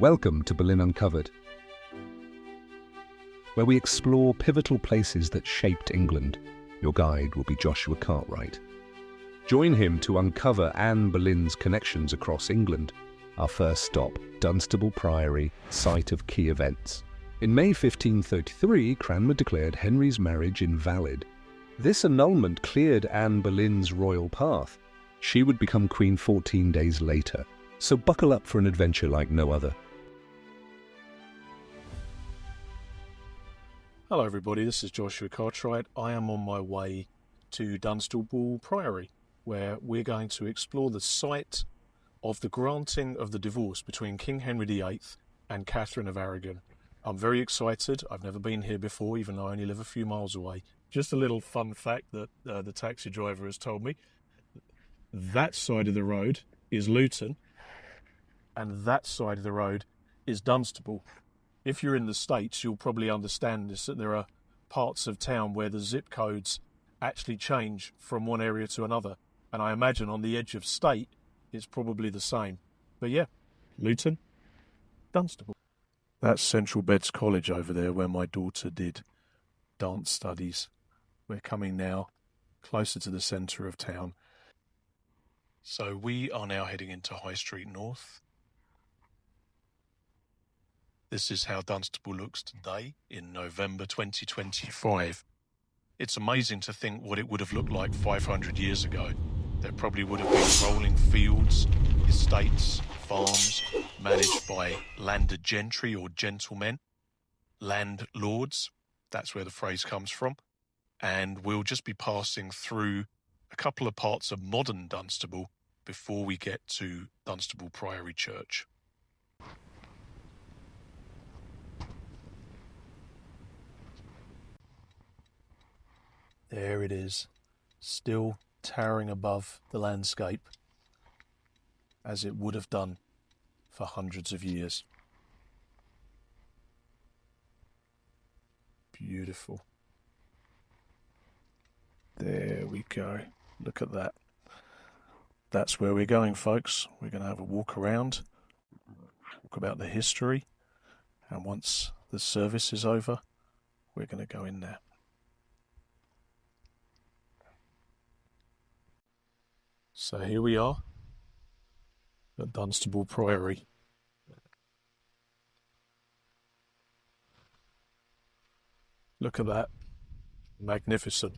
Welcome to Boleyn Uncovered, where we explore pivotal places that shaped England. Your guide will be Joshua Cartwright. Join him to uncover Anne Boleyn's connections across England. Our first stop, Dunstable Priory, site of key events. In May 1533, Cranmer declared Henry's marriage invalid. This annulment cleared Anne Boleyn's royal path. She would become queen 14 days later, so buckle up for an adventure like no other. Hello everybody, this is Joshua Cartwright. I am on my way to Dunstable Priory, where we're going to explore the site of the granting of the divorce between King Henry VIII and Catherine of Aragon. I'm very excited. I've never been here before, even though I only live a few miles away. Just a little fun fact that the taxi driver has told me. That side of the road is Luton, and that side of the road is Dunstable. If you're in the States, you'll probably understand this, that there are parts of town where the zip codes actually change from one area to another. And I imagine on the edge of state, it's probably the same. But yeah, Luton, Dunstable. That's Central Beds College over there where my daughter did dance studies. We're coming now closer to the centre of town. So we are now heading into High Street North. This is how Dunstable looks today in November 2025. It's amazing to think what it would have looked like 500 years ago. There probably would have been rolling fields, estates, farms, managed by landed gentry or gentlemen, landlords. That's where the phrase comes from. And we'll just be passing through a couple of parts of modern Dunstable before we get to Dunstable Priory Church. There it is, still towering above the landscape, as it would have done for hundreds of years. Beautiful. There we go. Look at that. That's where we're going, folks. We're going to have a walk around, talk about the history, and once the service is over, we're going to go in there. So here we are at Dunstable Priory. Look at that. Magnificent.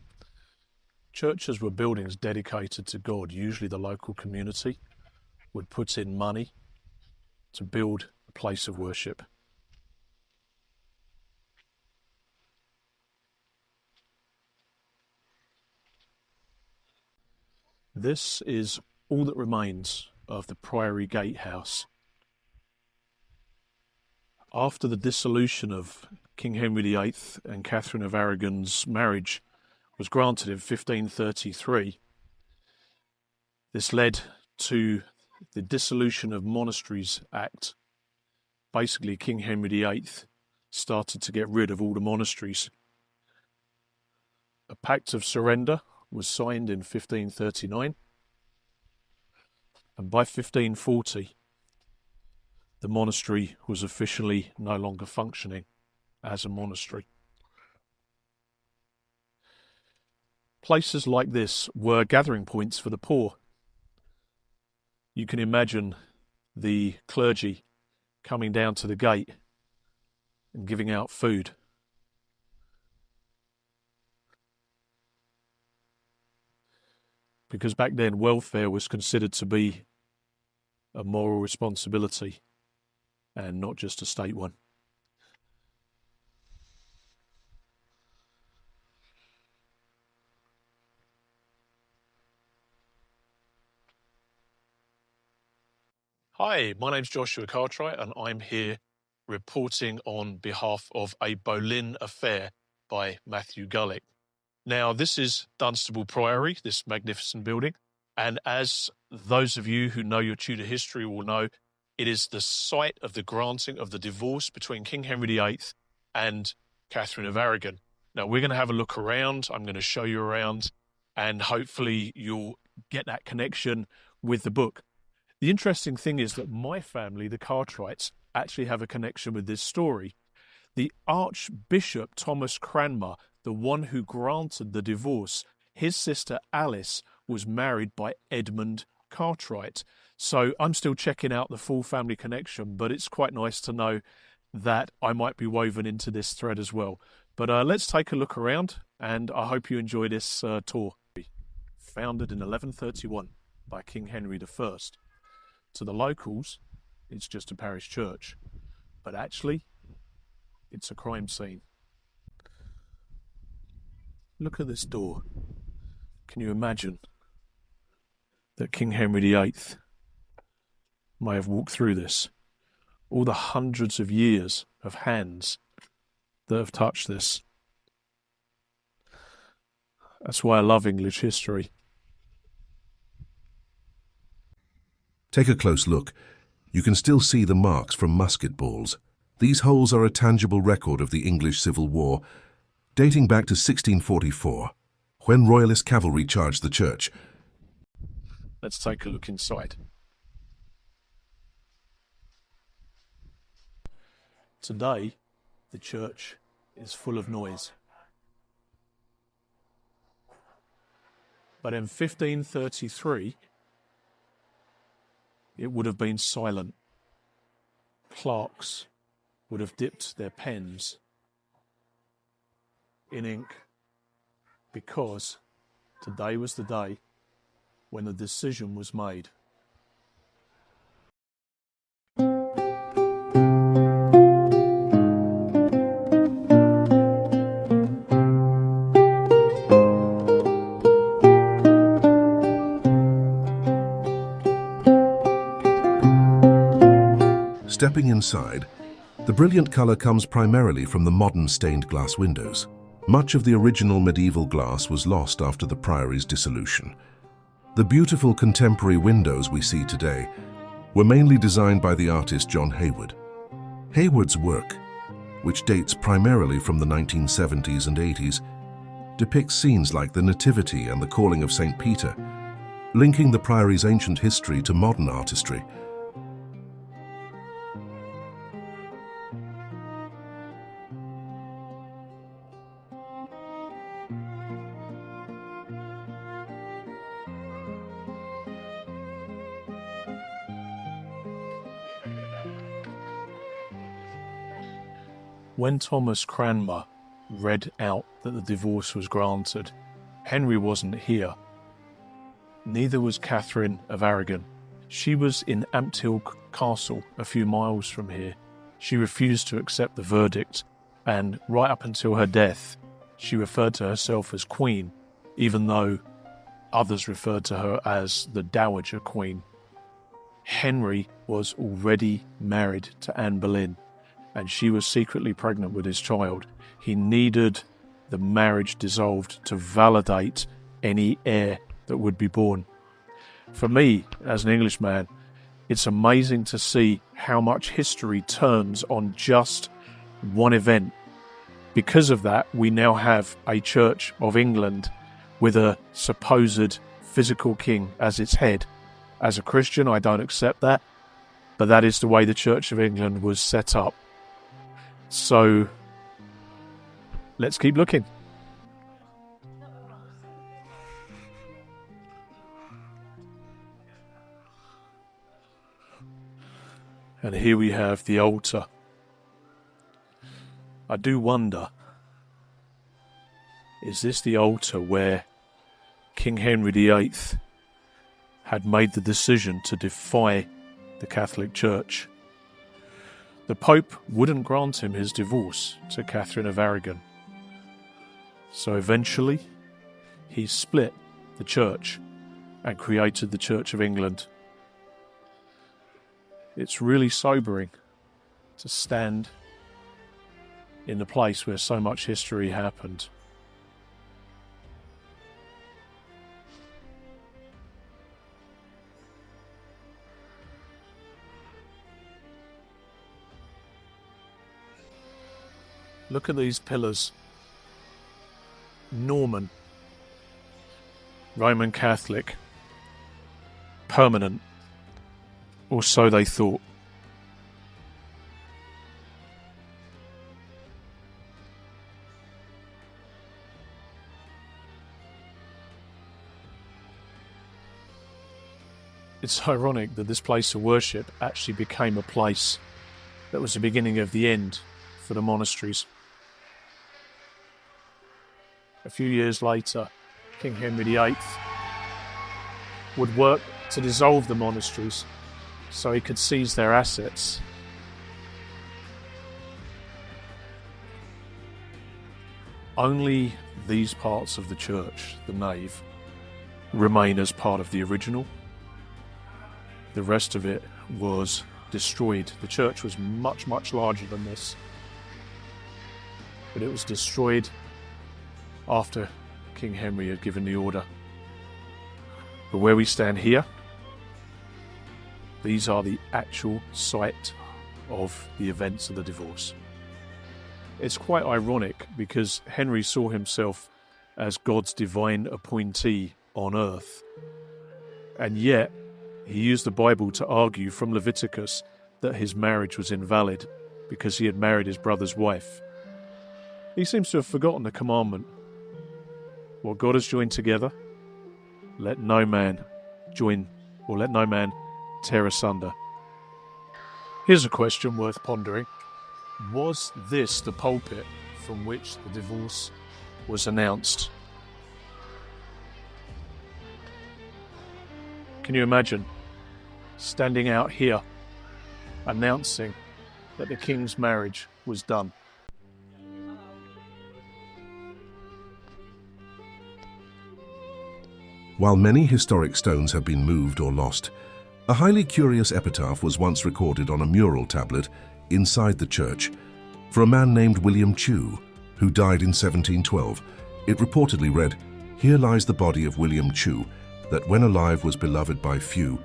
Churches were buildings dedicated to God. Usually the local community would put in money to build a place of worship. This is all that remains of the Priory Gatehouse. After the dissolution of King Henry VIII and Catherine of Aragon's marriage was granted in 1533, this led to the Dissolution of Monasteries Act. Basically, King Henry VIII started to get rid of all the monasteries. A Pact of Surrender was signed in 1539, and by 1540 the monastery was officially no longer functioning as a monastery. Places like this were gathering points for the poor. You can imagine the clergy coming down to the gate and giving out food. Because back then welfare was considered to be a moral responsibility and not just a state one. Hi, my name's Joshua Cartwright and I'm here reporting on behalf of A Boleyn Affair by Matthew Gulick. Now, this is Dunstable Priory, this magnificent building, and as those of you who know your Tudor history will know, it is the site of the granting of the divorce between King Henry VIII and Catherine of Aragon. Now, we're going to have a look around, I'm going to show you around, and hopefully you'll get that connection with the book. The interesting thing is that my family, the Cartwrights, actually have a connection with this story. The Archbishop Thomas Cranmer, the one who granted the divorce, his sister Alice was married by Edmund Cartwright. So I'm still checking out the full family connection, but it's quite nice to know that I might be woven into this thread as well. But let's take a look around, and I hope you enjoy this tour. Founded in 1131 by King Henry I. To the locals, it's just a parish church, but actually, it's a crime scene. Look at this door. Can you imagine that King Henry VIII may have walked through this? All the hundreds of years of hands that have touched this. That's why I love English history. Take a close look. You can still see the marks from musket balls. These holes are a tangible record of the English Civil War, dating back to 1644, when Royalist cavalry charged the church. Let's take a look inside. Today, the church is full of noise. But in 1533, it would have been silent. Clerks would have dipped their pens in ink, because today was the day when the decision was made. Stepping inside, the brilliant colour comes primarily from the modern stained glass windows. Much of the original medieval glass was lost after the Priory's dissolution. The beautiful contemporary windows we see today were mainly designed by the artist John Hayward. Hayward's work, which dates primarily from the 1970s and 80s, depicts scenes like the Nativity and the Calling of St. Peter, linking the Priory's ancient history to modern artistry. When Thomas Cranmer read out that the divorce was granted, Henry wasn't here. Neither was Catherine of Aragon. She was in Ampthill Castle, a few miles from here. She refused to accept the verdict, and right up until her death, she referred to herself as Queen, even though others referred to her as the Dowager Queen. Henry was already married to Anne Boleyn, and she was secretly pregnant with his child. He needed the marriage dissolved to validate any heir that would be born. For me, as an Englishman, it's amazing to see how much history turns on just one event. Because of that, we now have a Church of England with a supposed physical king as its head. As a Christian, I don't accept that, but that is the way the Church of England was set up. So, let's keep looking. And here we have the altar. I do wonder, is this the altar where King Henry VIII had made the decision to defy the Catholic Church? The Pope wouldn't grant him his divorce to Catherine of Aragon. So eventually, he split the church and created the Church of England. It's really sobering to stand in the place where so much history happened. Look at these pillars. Norman, Roman Catholic, permanent, or so they thought. It's ironic that this place of worship actually became a place that was the beginning of the end for the monasteries. A few years later, King Henry VIII would work to dissolve the monasteries so he could seize their assets. Only these parts of the church, the nave, remain as part of the original. The rest of it was destroyed. The church was much, much larger than this, but it was destroyed after King Henry had given the order. But where we stand here, these are the actual site of the events of the divorce. It's quite ironic because Henry saw himself as God's divine appointee on earth, and yet he used the Bible to argue from Leviticus that his marriage was invalid because he had married his brother's wife. He seems to have forgotten the commandment. What God has joined together, let no man tear asunder. Here's a question worth pondering. Was this the pulpit from which the divorce was announced? Can you imagine standing out here announcing that the king's marriage was done? While many historic stones have been moved or lost, a highly curious epitaph was once recorded on a mural tablet inside the church for a man named William Chew, who died in 1712. It reportedly read, "Here lies the body of William Chew, that when alive was beloved by few.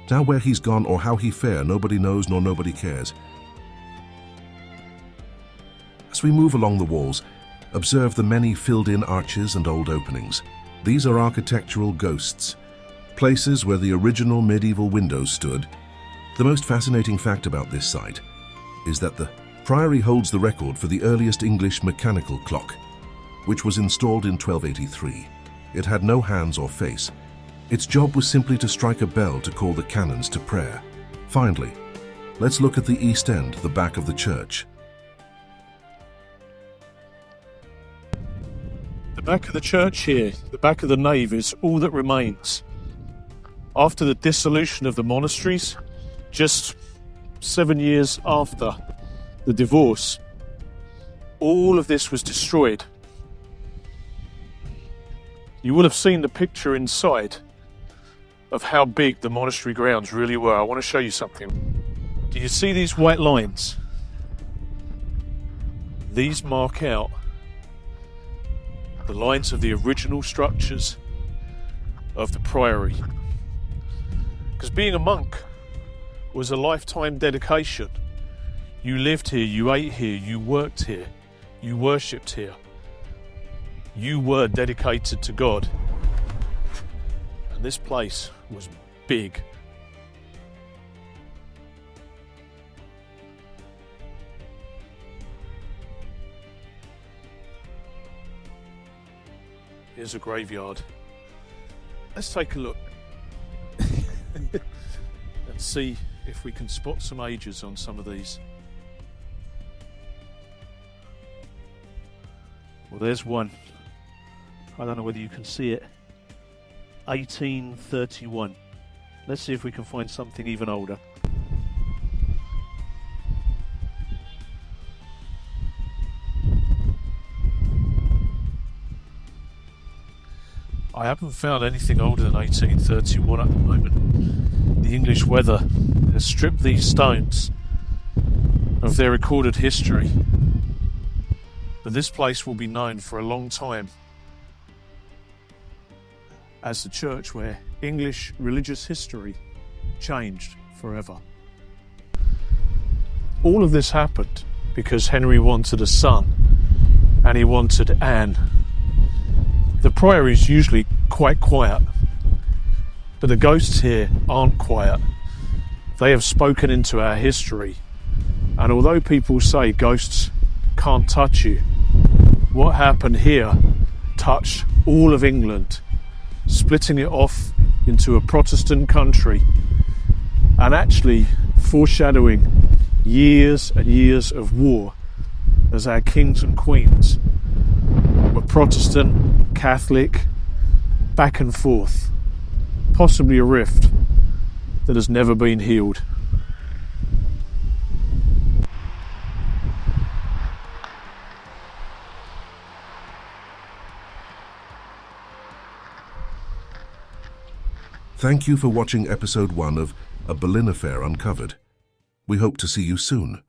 Now where he's gone or how he fare, nobody knows nor nobody cares." As we move along the walls, observe the many filled-in arches and old openings. These are architectural ghosts, places where the original medieval windows stood. The most fascinating fact about this site is that the Priory holds the record for the earliest English mechanical clock, which was installed in 1283. It had no hands or face. Its job was simply to strike a bell to call the canons to prayer. Finally, let's look at the east end, the back of the church. The back of the church here, the back of the nave, is all that remains. After the dissolution of the monasteries, just 7 years after the divorce, all of this was destroyed. You will have seen the picture inside of how big the monastery grounds really were. I want to show you something. Do you see these white lines? These mark out the lines of the original structures of the priory. Because being a monk was a lifetime dedication. You lived here, you ate here, you worked here, you worshipped here. You were dedicated to God. And this place was big. Here's a graveyard. Let's take a look and see if we can spot some ages on some of these. Well, there's one. I don't know whether you can see it. 1831. Let's see if we can find something even older. I haven't found anything older than 1831 at the moment. The English weather has stripped these stones of their recorded history. But this place will be known for a long time as the church where English religious history changed forever. All of this happened because Henry wanted a son and he wanted Anne. The priory is usually quite quiet, but the ghosts here aren't quiet. They have spoken into our history, and although people say ghosts can't touch you, what happened here touched all of England, splitting it off into a Protestant country and actually foreshadowing years and years of war as our kings and queens were Protestant, Catholic, back and forth, possibly a rift that has never been healed. Thank you for watching episode 1 of A Boleyn Affair Uncovered. We hope to see you soon.